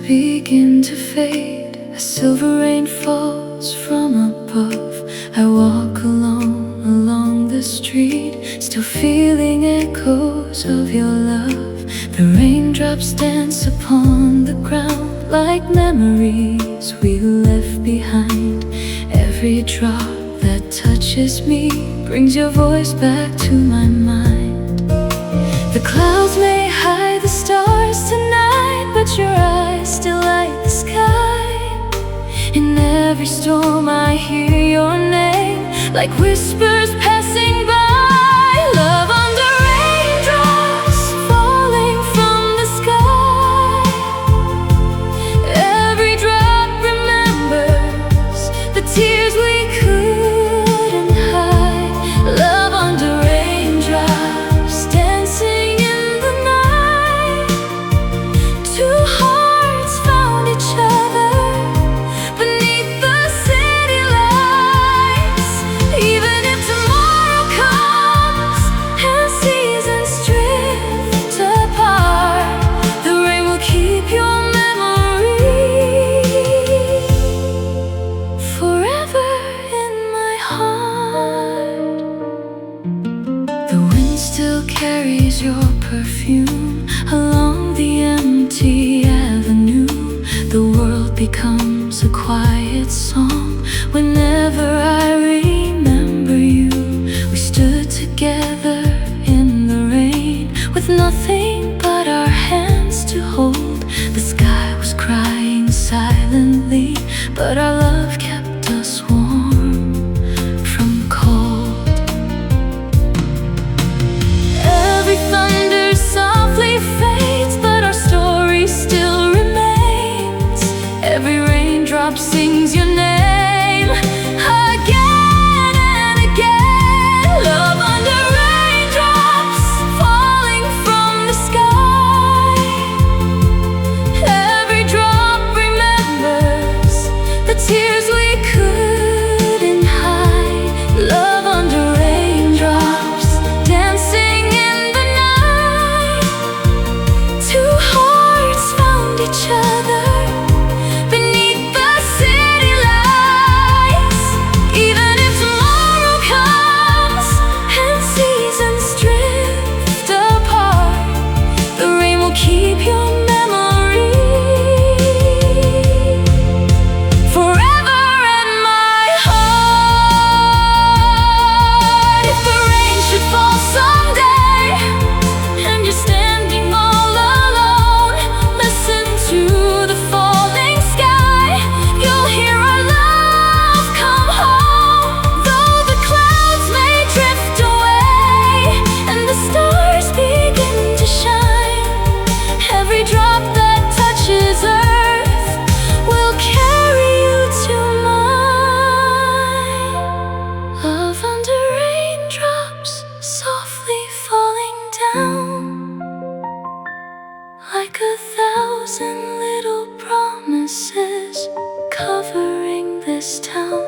begin to fade as silver rain falls from above. I walk along the street, still feeling echoes of your love. The raindrops dance upon the ground like memories we left behind. Every drop that touches me brings your voice back to my mind. The clouds may hide the stars tonight, but your eyes still light the sky. In every storm I hear your name, like whispers passing by. Love under raindrops falling from the sky. Every drop remembers the tears we couldn't hide. Love under raindrops dancing in the night. Two hearts found each other beneath the city lights. Even if tomorrow comes and seasons drift apart, the rain will keep your memory forever in my heart. The wind still carries your perfume along the empty avenue. The world becomes a quiet song whenever I remember you. We stood together in the rain with nothing but our hands to hold. The sky was crying silently, but our love kept us warm from cold. Every thunder softly fades, but our story still remains. Every raindrop sings your name again and again. Love under raindrops falling from the sky. Every drop remembers the tears we couldn't hide. Love under raindrops dancing in the night. Two hearts found each other beneath the city lights. Even if tomorrow comes and seasons drift apart, the rain will keep your memory forever in my heart. If the rain should fall someday and you're standing all alone, listen to the falling sky. You'll hear our love come home. Though the clouds may drift away and the stars begin to shine, every drop that touches earth will carry you to mine. Love under raindrops softly falling down, like 1,000 little promises covering this town.